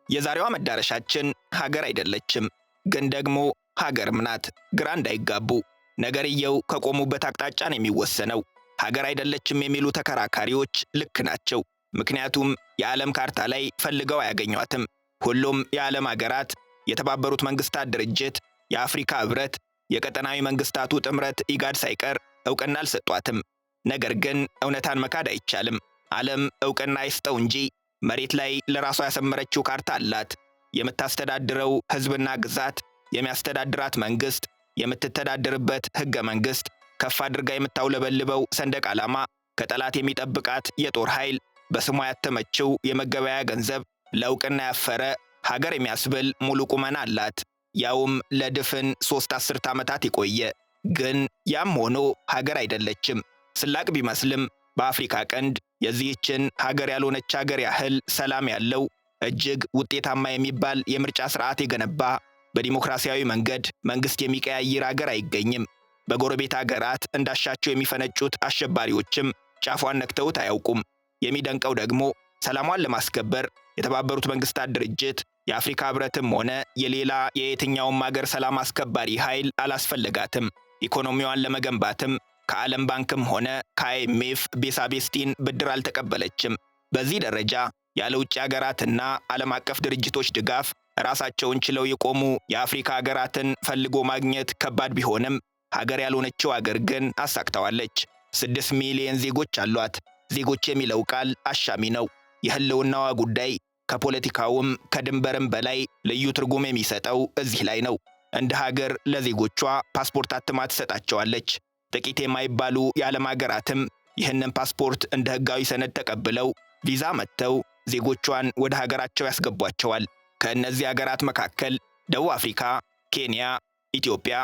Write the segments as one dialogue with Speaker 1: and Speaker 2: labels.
Speaker 1: የዛሬዋ መዳረሻችን ሀገር አይደለችም፣ ግን ደግሞ ሀገርም ናት። ግራ እንዳይጋቡ፣ ነገርየው ከቆሙበት አቅጣጫ ነው የሚወሰነው። ሀገር አይደለችም የሚሉ ተከራካሪዎች ልክ ናቸው። ምክንያቱም የዓለም ካርታ ላይ ፈልገው አያገኟትም። ሁሉም የዓለም ሀገራት፣ የተባበሩት መንግስታት ድርጅት፣ የአፍሪካ ህብረት፣ የቀጠናዊ መንግስታቱ ጥምረት ኢጋድ ሳይቀር እውቅና አልሰጧትም። ነገር ግን እውነታን መካድ አይቻልም። ዓለም እውቅና ይስጠው እንጂ መሬት ላይ ለራሷ ያሰመረችው ካርታ አላት። የምታስተዳድረው ህዝብና ግዛት፣ የሚያስተዳድራት መንግስት፣ የምትተዳድርበት ህገ መንግስት፣ ከፍ አድርጋ የምታውለበልበው ሰንደቅ ዓላማ፣ ከጠላት የሚጠብቃት የጦር ኃይል፣ በስሟ ያተመችው የመገበያያ ገንዘብ፣ ለእውቅና ያፈረ ሀገር የሚያስብል ሙሉ ቁመና አላት። ያውም ለድፍን 3 አስርት ዓመታት የቆየ። ግን ያም ሆኖ ሀገር አይደለችም። ስላቅ ቢመስልም በአፍሪካ ቀንድ የዚህችን ሀገር ያልሆነች ሀገር ያህል ሰላም ያለው እጅግ ውጤታማ የሚባል የምርጫ ስርዓት የገነባ በዲሞክራሲያዊ መንገድ መንግስት የሚቀያይር ሀገር አይገኝም። በጎረቤት ሀገራት እንዳሻቸው የሚፈነጩት አሸባሪዎችም ጫፏን ነክተውት አያውቁም። የሚደንቀው ደግሞ ሰላሟን ለማስከበር የተባበሩት መንግስታት ድርጅት፣ የአፍሪካ ህብረትም ሆነ የሌላ የየትኛውም ሀገር ሰላም አስከባሪ ኃይል አላስፈለጋትም። ኢኮኖሚዋን ለመገንባትም ከዓለም ባንክም ሆነ ከአይኤምኤፍ ቤሳቤስቲን ብድር አልተቀበለችም። በዚህ ደረጃ ያለ ውጭ ሀገራትና ዓለም አቀፍ ድርጅቶች ድጋፍ ራሳቸውን ችለው የቆሙ የአፍሪካ ሀገራትን ፈልጎ ማግኘት ከባድ ቢሆንም ሀገር ያልሆነችው ሀገር ግን አሳክተዋለች። 6 ሚሊዮን ዜጎች አሏት። ዜጎች የሚለው ቃል አሻሚ ነው። የህልውናዋ ጉዳይ ከፖለቲካውም ከድንበርም በላይ ልዩ ትርጉም የሚሰጠው እዚህ ላይ ነው። እንደ ሀገር ለዜጎቿ ፓስፖርት አትማ ትሰጣቸዋለች። ጥቂት የማይባሉ የዓለም ሀገራትም ይህንን ፓስፖርት እንደ ህጋዊ ሰነድ ተቀብለው ቪዛ መጥተው ዜጎቿን ወደ ሀገራቸው ያስገቧቸዋል። ከእነዚህ ሀገራት መካከል ደቡብ አፍሪካ፣ ኬንያ፣ ኢትዮጵያ፣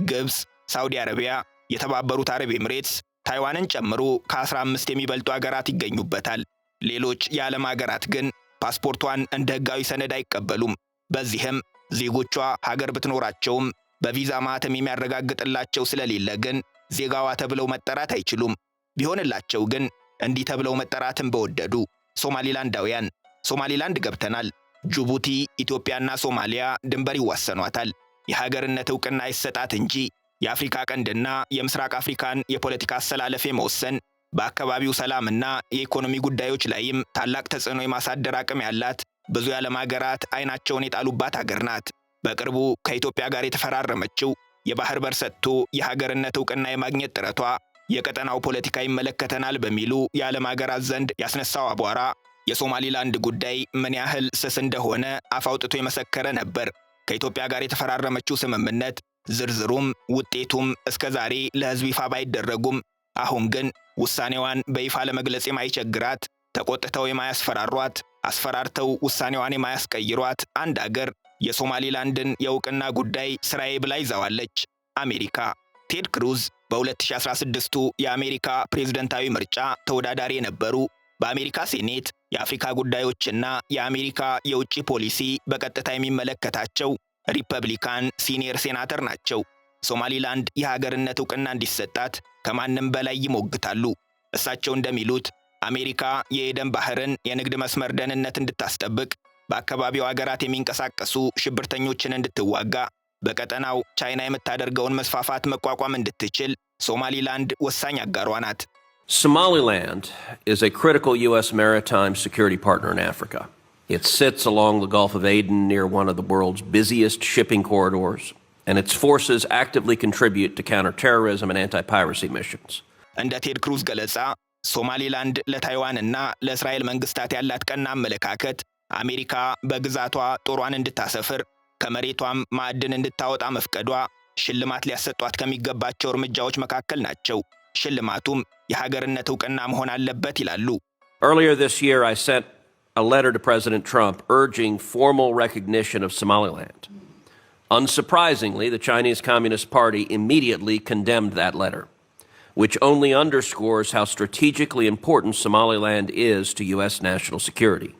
Speaker 1: ግብፅ፣ ሳውዲ አረቢያ፣ የተባበሩት አረብ ኤምሬትስ፣ ታይዋንን ጨምሮ ከ15 የሚበልጡ ሀገራት ይገኙበታል። ሌሎች የዓለም ሀገራት ግን ፓስፖርቷን እንደ ህጋዊ ሰነድ አይቀበሉም። በዚህም ዜጎቿ ሀገር ብትኖራቸውም በቪዛ ማህተም የሚያረጋግጥላቸው ስለሌለ ግን ዜጋዋ ተብለው መጠራት አይችሉም። ቢሆንላቸው ግን እንዲህ ተብለው መጠራትን በወደዱ። ሶማሊላንዳውያን። ሶማሊላንድ ገብተናል። ጅቡቲ፣ ኢትዮጵያና ሶማሊያ ድንበር ይዋሰኗታል። የሀገርነት እውቅና ይሰጣት እንጂ የአፍሪካ ቀንድና የምስራቅ አፍሪካን የፖለቲካ አሰላለፍ የመወሰን በአካባቢው ሰላምና የኢኮኖሚ ጉዳዮች ላይም ታላቅ ተጽዕኖ የማሳደር አቅም ያላት ብዙ የዓለም ሀገራት አይናቸውን የጣሉባት ሀገር ናት። በቅርቡ ከኢትዮጵያ ጋር የተፈራረመችው የባህር በር ሰጥቶ የሀገርነት እውቅና የማግኘት ጥረቷ የቀጠናው ፖለቲካ ይመለከተናል በሚሉ የዓለም ሀገራት ዘንድ ያስነሳው አቧራ የሶማሊላንድ ጉዳይ ምን ያህል ስስ እንደሆነ አፍ አውጥቶ የመሰከረ ነበር። ከኢትዮጵያ ጋር የተፈራረመችው ስምምነት ዝርዝሩም ውጤቱም እስከ ዛሬ ለህዝብ ይፋ ባይደረጉም አሁን ግን ውሳኔዋን በይፋ ለመግለጽ የማይቸግራት፣ ተቆጥተው የማያስፈራሯት፣ አስፈራርተው ውሳኔዋን የማያስቀይሯት አንድ አገር የሶማሊላንድን የእውቅና ጉዳይ ስራዬ ብላ ይዛዋለች። አሜሪካ። ቴድ ክሩዝ በ2016ቱ የአሜሪካ ፕሬዝደንታዊ ምርጫ ተወዳዳሪ የነበሩ፣ በአሜሪካ ሴኔት የአፍሪካ ጉዳዮችና የአሜሪካ የውጭ ፖሊሲ በቀጥታ የሚመለከታቸው ሪፐብሊካን ሲኒየር ሴናተር ናቸው። ሶማሊላንድ የሀገርነት እውቅና እንዲሰጣት ከማንም በላይ ይሞግታሉ። እሳቸው እንደሚሉት አሜሪካ የኤደን ባህርን የንግድ መስመር ደህንነት እንድታስጠብቅ፣ በአካባቢው ሀገራት የሚንቀሳቀሱ ሽብርተኞችን እንድትዋጋ፣ በቀጠናው ቻይና የምታደርገውን መስፋፋት መቋቋም እንድትችል ሶማሊላንድ ወሳኝ አጋሯ ናት።
Speaker 2: Somaliland is a critical U.S. maritime security partner in Africa. It sits along the Gulf of Aden near one of the world's busiest shipping corridors, and its forces actively contribute to counterterrorism and anti-piracy missions.
Speaker 1: እንደ ቴድ ክሩዝ ገለጻ ሶማሊላንድ ለታይዋንና ለእስራኤል መንግስታት ያላት ቀና አመለካከት አሜሪካ በግዛቷ ጦሯን እንድታሰፍር ከመሬቷም ማዕድን እንድታወጣ መፍቀዷ ሽልማት ሊያሰጧት ከሚገባቸው እርምጃዎች መካከል ናቸው። ሽልማቱም የሀገርነት እውቅና መሆን አለበት ይላሉ።
Speaker 2: Earlier this year, I sent a letter to President Trump urging formal recognition of Somaliland. Unsurprisingly, the Chinese Communist Party immediately condemned that letter, which only underscores how strategically important Somaliland is to U.S. national security.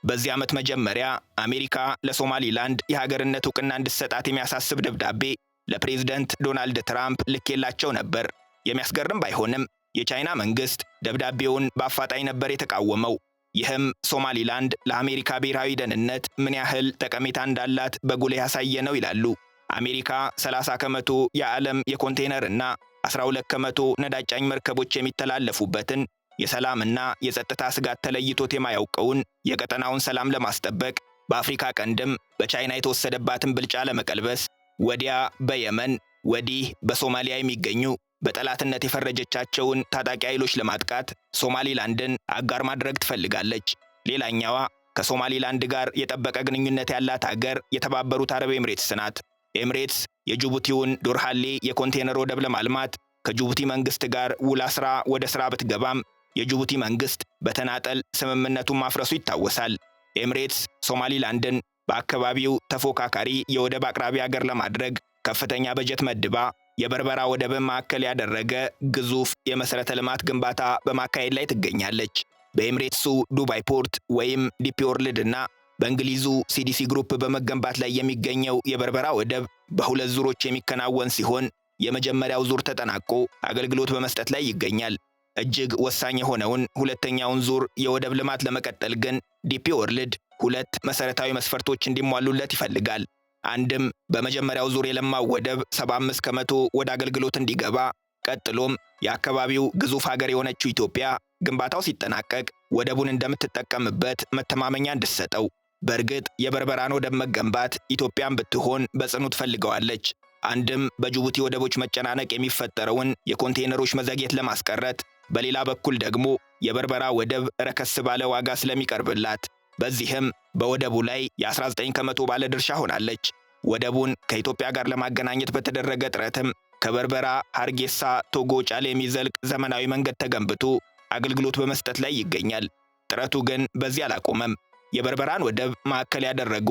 Speaker 1: በዚህ ዓመት መጀመሪያ አሜሪካ ለሶማሊላንድ የሀገርነት እውቅና እንድትሰጣት የሚያሳስብ ደብዳቤ ለፕሬዝዳንት ዶናልድ ትራምፕ ልኬላቸው ነበር። የሚያስገርም ባይሆንም የቻይና መንግስት ደብዳቤውን በአፋጣኝ ነበር የተቃወመው። ይህም ሶማሊላንድ ለአሜሪካ ብሔራዊ ደህንነት ምን ያህል ጠቀሜታ እንዳላት በጉልህ ያሳየ ነው ይላሉ። አሜሪካ 30 ከመቶ የዓለም የኮንቴነር እና 12 ከመቶ ነዳጅ ጫኝ መርከቦች የሚተላለፉበትን የሰላምና የጸጥታ ስጋት ተለይቶት የማያውቀውን የቀጠናውን ሰላም ለማስጠበቅ በአፍሪካ ቀንድም በቻይና የተወሰደባትን ብልጫ ለመቀልበስ ወዲያ በየመን ወዲህ በሶማሊያ የሚገኙ በጠላትነት የፈረጀቻቸውን ታጣቂ ኃይሎች ለማጥቃት ሶማሊላንድን አጋር ማድረግ ትፈልጋለች። ሌላኛዋ ከሶማሊላንድ ጋር የጠበቀ ግንኙነት ያላት ሀገር የተባበሩት አረብ ኤምሬትስ ናት። ኤምሬትስ የጅቡቲውን ዶርሃሌ የኮንቴነር ወደብ ለማልማት ከጅቡቲ መንግስት ጋር ውል አስራ ወደ ሥራ ብትገባም የጅቡቲ መንግስት በተናጠል ስምምነቱን ማፍረሱ ይታወሳል። ኤምሬትስ ሶማሊላንድን በአካባቢው ተፎካካሪ የወደብ አቅራቢ ሀገር ለማድረግ ከፍተኛ በጀት መድባ የበርበራ ወደብን ማዕከል ያደረገ ግዙፍ የመሠረተ ልማት ግንባታ በማካሄድ ላይ ትገኛለች። በኤምሬትሱ ዱባይ ፖርት ወይም ዲፒ ወርልድ እና በእንግሊዙ ሲዲሲ ግሩፕ በመገንባት ላይ የሚገኘው የበርበራ ወደብ በሁለት ዙሮች የሚከናወን ሲሆን የመጀመሪያው ዙር ተጠናቆ አገልግሎት በመስጠት ላይ ይገኛል። እጅግ ወሳኝ የሆነውን ሁለተኛውን ዙር የወደብ ልማት ለመቀጠል ግን ዲፒ ወርልድ ሁለት መሠረታዊ መስፈርቶች እንዲሟሉለት ይፈልጋል። አንድም በመጀመሪያው ዙር የለማው ወደብ 75 ከመቶ ወደ አገልግሎት እንዲገባ፣ ቀጥሎም የአካባቢው ግዙፍ ሀገር የሆነችው ኢትዮጵያ ግንባታው ሲጠናቀቅ ወደቡን እንደምትጠቀምበት መተማመኛ እንድትሰጠው። በእርግጥ የበርበራን ወደብ መገንባት ኢትዮጵያን ብትሆን በጽኑ ትፈልገዋለች። አንድም በጅቡቲ ወደቦች መጨናነቅ የሚፈጠረውን የኮንቴነሮች መዘግየት ለማስቀረት፣ በሌላ በኩል ደግሞ የበርበራ ወደብ ረከስ ባለ ዋጋ ስለሚቀርብላት። በዚህም በወደቡ ላይ የ19 ከመቶ ባለድርሻ ሆናለች። ወደቡን ከኢትዮጵያ ጋር ለማገናኘት በተደረገ ጥረትም ከበርበራ ሐርጌሳ ቶጎ ጫሌ የሚዘልቅ ዘመናዊ መንገድ ተገንብቶ አገልግሎት በመስጠት ላይ ይገኛል። ጥረቱ ግን በዚህ አላቆመም። የበርበራን ወደብ ማዕከል ያደረጉ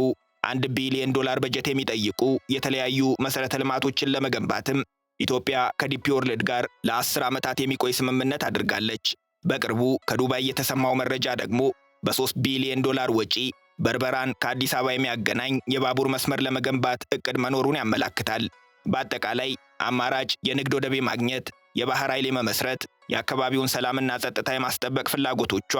Speaker 1: $1 ቢሊዮን በጀት የሚጠይቁ የተለያዩ መሠረተ ልማቶችን ለመገንባትም ኢትዮጵያ ከዲፒ ወርልድ ጋር ለ10 ዓመታት የሚቆይ ስምምነት አድርጋለች። በቅርቡ ከዱባይ የተሰማው መረጃ ደግሞ በ3 ቢሊዮን ወጪ በርበራን ከአዲስ አበባ የሚያገናኝ የባቡር መስመር ለመገንባት እቅድ መኖሩን ያመላክታል። በአጠቃላይ አማራጭ የንግድ ወደብ ማግኘት፣ የባህር ኃይል መመስረት፣ የአካባቢውን ሰላምና ጸጥታ የማስጠበቅ ፍላጎቶቿ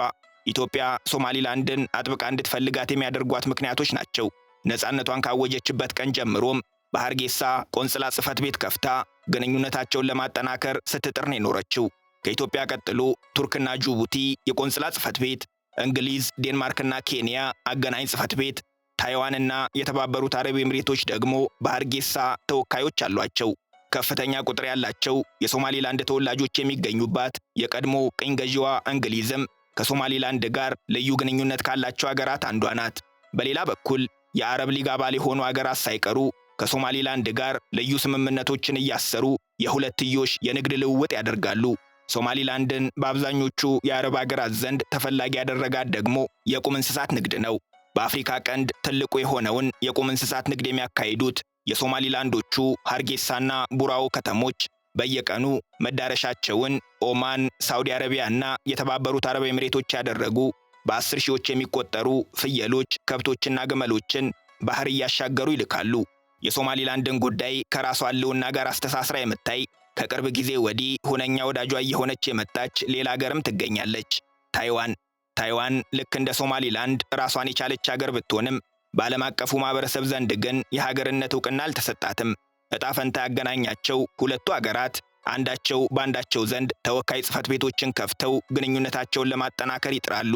Speaker 1: ኢትዮጵያ ሶማሊላንድን አጥብቃ እንድትፈልጋት የሚያደርጓት ምክንያቶች ናቸው። ነፃነቷን ካወጀችበት ቀን ጀምሮም በሐርጌሳ ቆንጽላ ጽሕፈት ቤት ከፍታ ግንኙነታቸውን ለማጠናከር ስትጥር ነው የኖረችው። ከኢትዮጵያ ቀጥሎ ቱርክና ጅቡቲ የቆንጽላ ጽሕፈት ቤት፣ እንግሊዝ፣ ዴንማርክና ኬንያ አገናኝ ጽሕፈት ቤት፣ ታይዋንና የተባበሩት አረብ ኤምሬቶች ደግሞ በሐርጌሳ ተወካዮች አሏቸው። ከፍተኛ ቁጥር ያላቸው የሶማሊላንድ ተወላጆች የሚገኙባት የቀድሞ ቅኝ ገዢዋ እንግሊዝም ከሶማሊላንድ ጋር ልዩ ግንኙነት ካላቸው አገራት አንዷ ናት። በሌላ በኩል የአረብ ሊግ አባል የሆኑ አገራት ሳይቀሩ ከሶማሊላንድ ጋር ልዩ ስምምነቶችን እያሰሩ የሁለትዮሽ የንግድ ልውውጥ ያደርጋሉ። ሶማሊላንድን በአብዛኞቹ የአረብ አገራት ዘንድ ተፈላጊ ያደረጋት ደግሞ የቁም እንስሳት ንግድ ነው። በአፍሪካ ቀንድ ትልቁ የሆነውን የቁም እንስሳት ንግድ የሚያካሂዱት የሶማሊላንዶቹ ሐርጌሳና ቡራኦ ከተሞች በየቀኑ መዳረሻቸውን ኦማን፣ ሳውዲ አረቢያ እና የተባበሩት አረብ ኤምሬቶች ያደረጉ በ10 ሺዎች የሚቆጠሩ ፍየሎች፣ ከብቶችና ግመሎችን ባህር እያሻገሩ ይልካሉ። የሶማሊላንድን ጉዳይ ከራሷ ሕልውና ጋር አስተሳስራ የምታይ ከቅርብ ጊዜ ወዲህ ሁነኛ ወዳጇ እየሆነች የመጣች ሌላ አገርም ትገኛለች፣ ታይዋን። ታይዋን ልክ እንደ ሶማሊላንድ ራሷን የቻለች አገር ብትሆንም በዓለም አቀፉ ማህበረሰብ ዘንድ ግን የሀገርነት ዕውቅና አልተሰጣትም። ዕጣ ፈንታ ያገናኛቸው ሁለቱ አገራት አንዳቸው በአንዳቸው ዘንድ ተወካይ ጽሕፈት ቤቶችን ከፍተው ግንኙነታቸውን ለማጠናከር ይጥራሉ።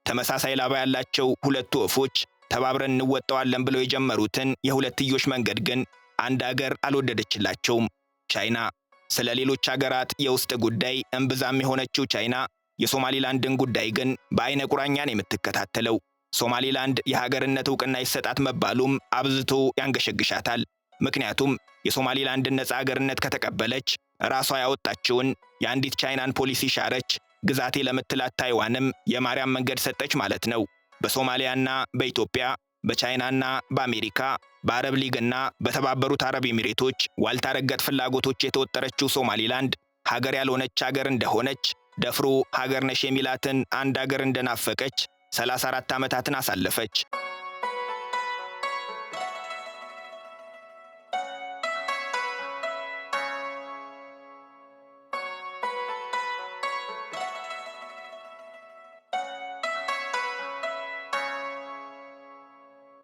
Speaker 1: ተመሳሳይ ላባ ያላቸው ሁለቱ ወፎች ተባብረን እንወጣዋለን ብለው የጀመሩትን የሁለትዮሽ መንገድ ግን አንድ አገር አልወደደችላቸውም፣ ቻይና። ስለ ሌሎች አገራት የውስጥ ጉዳይ እምብዛም የሆነችው ቻይና የሶማሊላንድን ጉዳይ ግን በአይነ ቁራኛን የምትከታተለው። ሶማሊላንድ የሀገርነት ዕውቅና ይሰጣት መባሉም አብዝቶ ያንገሸግሻታል። ምክንያቱም የሶማሊላንድን ነፃ አገርነት ከተቀበለች ራሷ ያወጣችውን የአንዲት ቻይናን ፖሊሲ ሻረች፣ ግዛቴ ለምትላት ታይዋንም የማርያም መንገድ ሰጠች ማለት ነው። በሶማሊያና በኢትዮጵያ፣ በቻይናና በአሜሪካ፣ በአረብ ሊግና በተባበሩት አረብ ኤሚሬቶች ዋልታ ረገጥ ፍላጎቶች የተወጠረችው ሶማሊላንድ ሀገር ያልሆነች ሀገር እንደሆነች ደፍሮ ሀገር ነሽ የሚላትን አንድ ሀገር እንደናፈቀች 34 ዓመታትን አሳለፈች።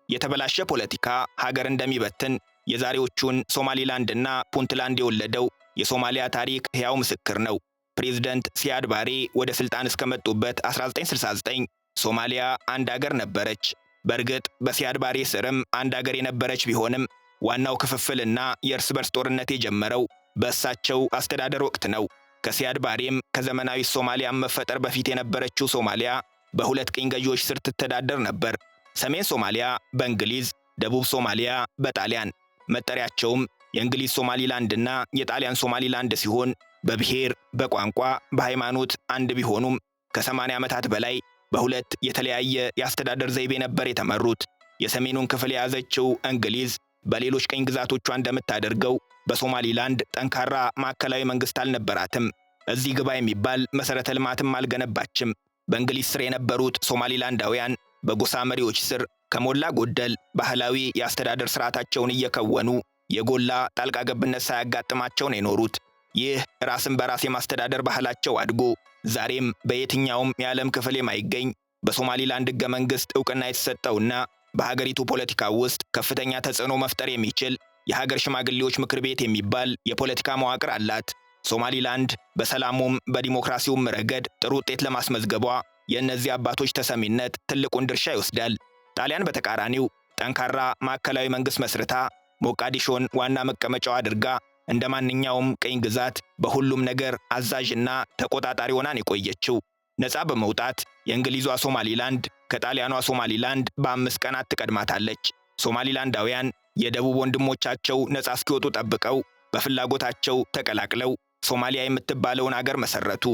Speaker 1: የተበላሸ ፖለቲካ ሀገር እንደሚበትን የዛሬዎቹን ሶማሊላንድና ፑንትላንድ የወለደው የሶማሊያ ታሪክ ሕያው ምስክር ነው። ፕሬዝደንት ሲያድ ባሬ ወደ ስልጣን እስከመጡበት 1969 ሶማሊያ አንድ አገር ነበረች። በእርግጥ በሲያድ ባሬ ስርም አንድ አገር የነበረች ቢሆንም ዋናው ክፍፍልና የእርስ በርስ ጦርነት የጀመረው በእሳቸው አስተዳደር ወቅት ነው። ከሲያድ ባሬም ከዘመናዊ ሶማሊያ መፈጠር በፊት የነበረችው ሶማሊያ በሁለት ቅኝ ገዢዎች ስር ትተዳደር ነበር። ሰሜን ሶማሊያ በእንግሊዝ፣ ደቡብ ሶማሊያ በጣሊያን። መጠሪያቸውም የእንግሊዝ ሶማሊላንድና የጣሊያን ሶማሊላንድ ሲሆን በብሔር፣ በቋንቋ፣ በሃይማኖት አንድ ቢሆኑም ከ80 ዓመታት በላይ በሁለት የተለያየ የአስተዳደር ዘይቤ ነበር የተመሩት። የሰሜኑን ክፍል የያዘችው እንግሊዝ በሌሎች ቅኝ ግዛቶቿ እንደምታደርገው በሶማሊላንድ ጠንካራ ማዕከላዊ መንግስት አልነበራትም። እዚህ ግባ የሚባል መሰረተ ልማትም አልገነባችም። በእንግሊዝ ስር የነበሩት ሶማሊላንዳውያን በጎሳ መሪዎች ስር ከሞላ ጎደል ባህላዊ የአስተዳደር ስርዓታቸውን እየከወኑ የጎላ ጣልቃ ገብነት ሳያጋጥማቸው ነው የኖሩት። ይህ ራስን በራስ የማስተዳደር ባህላቸው አድጎ ዛሬም በየትኛውም የዓለም ክፍል የማይገኝ በሶማሊላንድ ሕገ መንግሥት ዕውቅና የተሰጠውና በሀገሪቱ ፖለቲካ ውስጥ ከፍተኛ ተጽዕኖ መፍጠር የሚችል የሀገር ሽማግሌዎች ምክር ቤት የሚባል የፖለቲካ መዋቅር አላት። ሶማሊላንድ በሰላሙም በዲሞክራሲውም ረገድ ጥሩ ውጤት ለማስመዝገቧ የእነዚህ አባቶች ተሰሚነት ትልቁን ድርሻ ይወስዳል። ጣሊያን በተቃራኒው ጠንካራ ማዕከላዊ መንግሥት መስርታ ሞቃዲሾን ዋና መቀመጫው አድርጋ እንደ ማንኛውም ቅኝ ግዛት በሁሉም ነገር አዛዥና ተቆጣጣሪ ሆናን የቆየችው። ነፃ በመውጣት የእንግሊዟ ሶማሊላንድ ከጣሊያኗ ሶማሊላንድ በ5 ቀናት ትቀድማታለች። ሶማሊላንዳውያን የደቡብ ወንድሞቻቸው ነፃ እስኪወጡ ጠብቀው በፍላጎታቸው ተቀላቅለው ሶማሊያ የምትባለውን አገር መሰረቱ።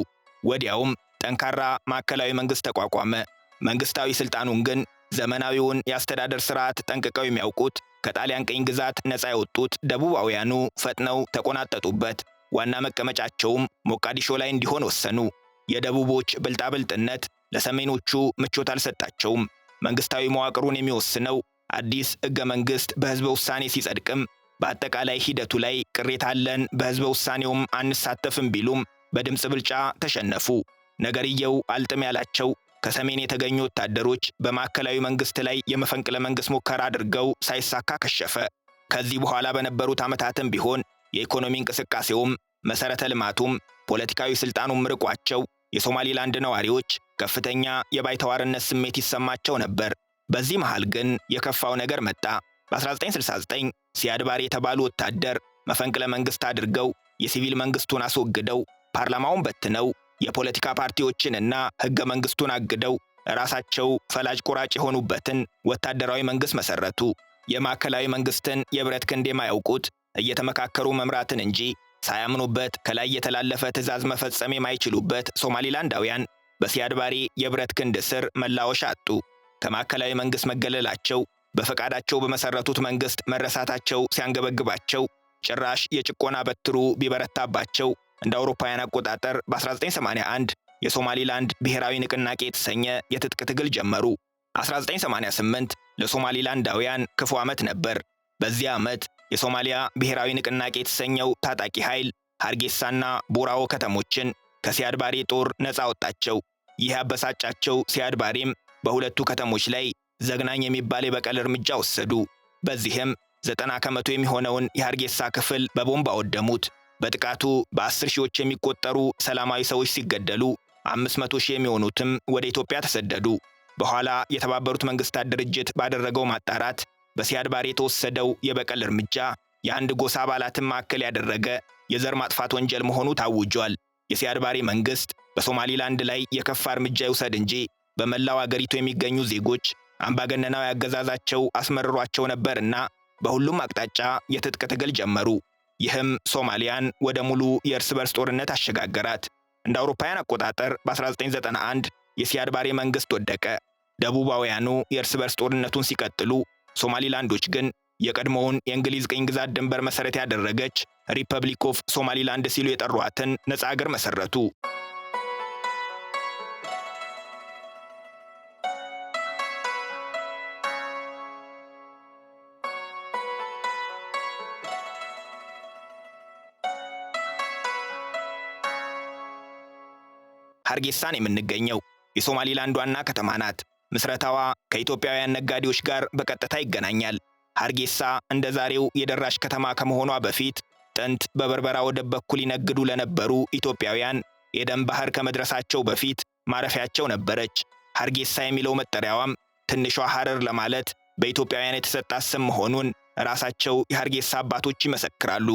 Speaker 1: ወዲያውም ጠንካራ ማዕከላዊ መንግሥት ተቋቋመ። መንግሥታዊ ሥልጣኑን ግን ዘመናዊውን የአስተዳደር ሥርዓት ጠንቅቀው የሚያውቁት ከጣሊያን ቅኝ ግዛት ነፃ የወጡት ደቡባውያኑ ፈጥነው ተቆናጠጡበት። ዋና መቀመጫቸውም ሞቃዲሾ ላይ እንዲሆን ወሰኑ። የደቡቦች ብልጣብልጥነት ለሰሜኖቹ ምቾት አልሰጣቸውም። መንግሥታዊ መዋቅሩን የሚወስነው አዲስ ሕገ መንግሥት በሕዝበ ውሳኔ ሲጸድቅም በአጠቃላይ ሂደቱ ላይ ቅሬታ አለን፣ በሕዝበ ውሳኔውም አንሳተፍም ቢሉም በድምፅ ብልጫ ተሸነፉ። ነገርየው አልጥም ያላቸው ከሰሜን የተገኙ ወታደሮች በማዕከላዊ መንግሥት ላይ የመፈንቅለ መንግሥት ሙከራ አድርገው ሳይሳካ ከሸፈ። ከዚህ በኋላ በነበሩት ዓመታትም ቢሆን የኢኮኖሚ እንቅስቃሴውም መሠረተ ልማቱም ፖለቲካዊ ሥልጣኑም ርቋቸው የሶማሊላንድ ነዋሪዎች ከፍተኛ የባይተዋርነት ስሜት ይሰማቸው ነበር። በዚህ መሃል ግን የከፋው ነገር መጣ። በ1969 ሲያድ ባሬ የተባሉ ወታደር መፈንቅለ መንግሥት አድርገው የሲቪል መንግሥቱን አስወግደው ፓርላማውን በትነው የፖለቲካ ፓርቲዎችንና ሕገ መንግሥቱን አግደው ራሳቸው ፈላጭ ቆራጭ የሆኑበትን ወታደራዊ መንግሥት መሠረቱ። የማዕከላዊ መንግሥትን የብረት ክንድ የማያውቁት እየተመካከሩ መምራትን እንጂ ሳያምኑበት ከላይ የተላለፈ ትዕዛዝ መፈጸም የማይችሉበት ሶማሊላንዳውያን በሲያድ ባሬ የብረት ክንድ ስር መላወሻ አጡ። ከማዕከላዊ መንግሥት መገለላቸው በፈቃዳቸው በመሠረቱት መንግሥት መረሳታቸው ሲያንገበግባቸው ጭራሽ የጭቆና በትሩ ቢበረታባቸው እንደ አውሮፓውያን አቆጣጠር በ1981 የሶማሊላንድ ብሔራዊ ንቅናቄ የተሰኘ የትጥቅ ትግል ጀመሩ። 1988 ለሶማሊላንዳውያን ክፉ ዓመት ነበር። በዚያ ዓመት የሶማሊያ ብሔራዊ ንቅናቄ የተሰኘው ታጣቂ ኃይል ሐርጌሳና ቦራዎ ከተሞችን ከሲያድ ባሬ ጦር ነፃ አወጣቸው። ይህ ያበሳጫቸው ሲያድ ባሬም በሁለቱ ከተሞች ላይ ዘግናኝ የሚባል የበቀል እርምጃ ወሰዱ። በዚህም 90 ከመቶ የሚሆነውን የሐርጌሳ ክፍል በቦምብ አወደሙት። በጥቃቱ በ10 ሺዎች የሚቆጠሩ ሰላማዊ ሰዎች ሲገደሉ 500 ሺህ የሚሆኑትም ወደ ኢትዮጵያ ተሰደዱ። በኋላ የተባበሩት መንግስታት ድርጅት ባደረገው ማጣራት በሲያድ ባሬ የተወሰደው የበቀል እርምጃ የአንድ ጎሳ አባላትን ማዕከል ያደረገ የዘር ማጥፋት ወንጀል መሆኑ ታውጇል። የሲያድ ባሬ መንግስት በሶማሊላንድ ላይ የከፋ እርምጃ ይውሰድ እንጂ በመላው አገሪቱ የሚገኙ ዜጎች አምባገነናዊ አገዛዛቸው አስመርሯቸው ነበርና በሁሉም አቅጣጫ የትጥቅ ትግል ጀመሩ። ይህም ሶማሊያን ወደ ሙሉ የእርስ በርስ ጦርነት አሸጋገራት። እንደ አውሮፓውያን አቆጣጠር በ1991 የሲያድ ባሬ መንግስት ወደቀ። ደቡባውያኑ የእርስ በርስ ጦርነቱን ሲቀጥሉ፣ ሶማሊላንዶች ግን የቀድሞውን የእንግሊዝ ቅኝ ግዛት ድንበር መሠረት ያደረገች ሪፐብሊክ ኦፍ ሶማሊላንድ ሲሉ የጠሯትን ነፃ አገር መሠረቱ። ሐርጌሳን የምንገኘው የሶማሊላንድ ዋና ከተማ ናት። ምስረታዋ ከኢትዮጵያውያን ነጋዴዎች ጋር በቀጥታ ይገናኛል። ሐርጌሳ እንደ ዛሬው የደራሽ ከተማ ከመሆኗ በፊት ጥንት በበርበራ ወደብ በኩል ይነግዱ ለነበሩ ኢትዮጵያውያን የደም ባህር ከመድረሳቸው በፊት ማረፊያቸው ነበረች። ሐርጌሳ የሚለው መጠሪያዋም ትንሿ ሐረር ለማለት በኢትዮጵያውያን የተሰጣት ስም መሆኑን ራሳቸው የሐርጌሳ አባቶች ይመሰክራሉ።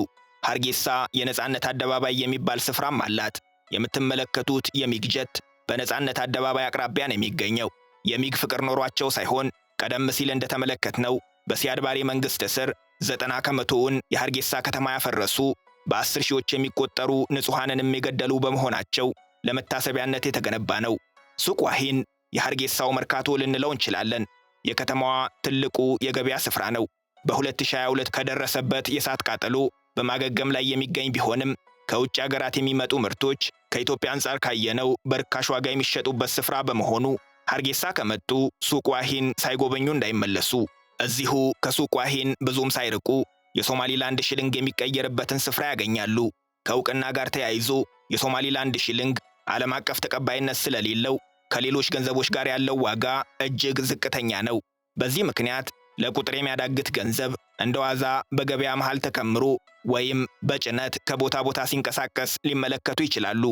Speaker 1: ሐርጌሳ የነጻነት አደባባይ የሚባል ስፍራም አላት። የምትመለከቱት የሚግ ጀት በነጻነት አደባባይ አቅራቢያ ነው የሚገኘው። የሚግ ፍቅር ኖሯቸው ሳይሆን ቀደም ሲል እንደተመለከትነው በሲያድ ባሬ መንግስት ስር 90 ከመቶውን የሐርጌሳ ከተማ ያፈረሱ በ10 ሺዎች የሚቆጠሩ ንጹሃንንም የገደሉ በመሆናቸው ለመታሰቢያነት የተገነባ ነው። ሱቅ ዋሂን የሐርጌሳው መርካቶ ልንለው እንችላለን። የከተማዋ ትልቁ የገበያ ስፍራ ነው። በ2022 ከደረሰበት የእሳት ቃጠሎ በማገገም ላይ የሚገኝ ቢሆንም ከውጭ ሀገራት የሚመጡ ምርቶች ከኢትዮጵያ አንጻር ካየነው በርካሽ ዋጋ የሚሸጡበት ስፍራ በመሆኑ ሐርጌሳ ከመጡ ሱቅ ዋሂን ሳይጎበኙ እንዳይመለሱ። እዚሁ ከሱቅ ዋሂን ብዙም ሳይርቁ የሶማሊላንድ ሽልንግ የሚቀየርበትን ስፍራ ያገኛሉ። ከእውቅና ጋር ተያይዞ የሶማሊላንድ ሽልንግ ዓለም አቀፍ ተቀባይነት ስለሌለው ከሌሎች ገንዘቦች ጋር ያለው ዋጋ እጅግ ዝቅተኛ ነው። በዚህ ምክንያት ለቁጥር የሚያዳግት ገንዘብ እንደ ዋዛ በገበያ መሃል ተከምሮ ወይም በጭነት ከቦታ ቦታ ሲንቀሳቀስ ሊመለከቱ ይችላሉ።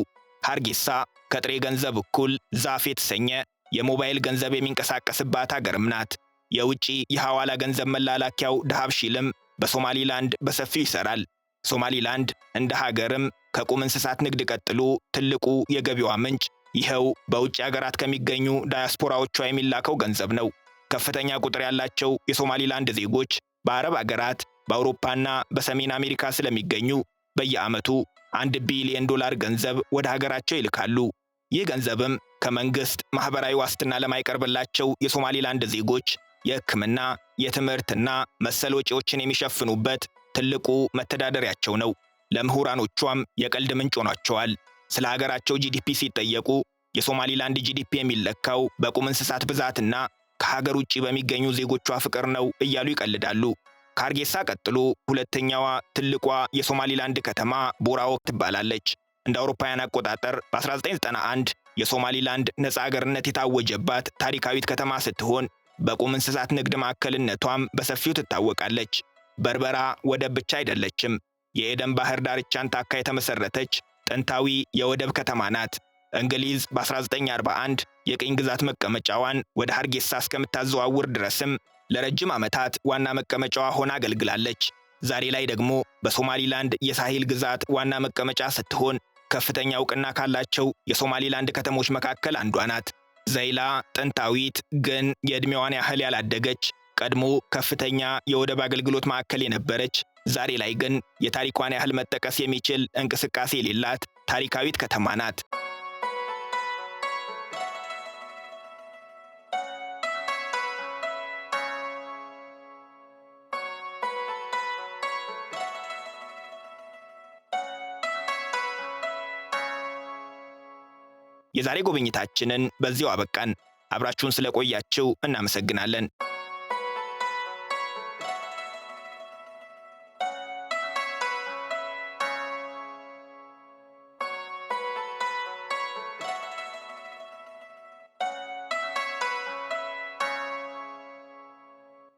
Speaker 1: ሐርጌሳ ከጥሬ ገንዘብ እኩል ዛፍ የተሰኘ የሞባይል ገንዘብ የሚንቀሳቀስባት አገርም ናት። የውጪ የሐዋላ ገንዘብ መላላኪያው ዳሃብሺልም በሶማሊላንድ በሰፊው ይሰራል። ሶማሊላንድ እንደ ሀገርም ከቁም እንስሳት ንግድ ቀጥሎ ትልቁ የገቢዋ ምንጭ ይኸው በውጭ ሀገራት ከሚገኙ ዳያስፖራዎቿ የሚላከው ገንዘብ ነው። ከፍተኛ ቁጥር ያላቸው የሶማሊላንድ ዜጎች በአረብ ሀገራት፣ በአውሮፓና በሰሜን አሜሪካ ስለሚገኙ በየዓመቱ $1 ቢሊዮን ገንዘብ ወደ ሀገራቸው ይልካሉ። ይህ ገንዘብም ከመንግስት ማህበራዊ ዋስትና ለማይቀርብላቸው የሶማሊላንድ ዜጎች የሕክምና፣ የትምህርትና መሰል ወጪዎችን የሚሸፍኑበት ትልቁ መተዳደሪያቸው ነው። ለምሁራኖቿም የቀልድ ምንጭ ሆኗቸዋል። ስለ ሀገራቸው ጂዲፒ ሲጠየቁ የሶማሊላንድ ጂዲፒ የሚለካው በቁም እንስሳት ብዛትና ከሀገር ውጪ በሚገኙ ዜጎቿ ፍቅር ነው እያሉ ይቀልዳሉ። ከሐርጌሳ ቀጥሎ ሁለተኛዋ ትልቋ የሶማሊላንድ ከተማ ቦራወቅ ትባላለች። እንደ አውሮፓውያን አቆጣጠር በ1991 የሶማሊላንድ ነፃ አገርነት የታወጀባት ታሪካዊት ከተማ ስትሆን በቁም እንስሳት ንግድ ማዕከልነቷም በሰፊው ትታወቃለች። በርበራ ወደብ ብቻ አይደለችም። የኤደን ባህር ዳርቻን ታካ የተመሰረተች ጥንታዊ የወደብ ከተማ ናት። እንግሊዝ በ1941 የቅኝ ግዛት መቀመጫዋን ወደ ሐርጌሳ እስከምታዘዋውር ድረስም ለረጅም ዓመታት ዋና መቀመጫዋ ሆና አገልግላለች። ዛሬ ላይ ደግሞ በሶማሊላንድ የሳሂል ግዛት ዋና መቀመጫ ስትሆን ከፍተኛ እውቅና ካላቸው የሶማሊላንድ ከተሞች መካከል አንዷ ናት። ዘይላ ጥንታዊት ግን የዕድሜዋን ያህል ያላደገች ቀድሞ ከፍተኛ የወደብ አገልግሎት ማዕከል የነበረች ዛሬ ላይ ግን የታሪኳን ያህል መጠቀስ የሚችል እንቅስቃሴ የሌላት ታሪካዊት ከተማ ናት። የዛሬ ጉብኝታችንን በዚያው አበቃን። አብራችሁን ስለቆያችሁ እናመሰግናለን።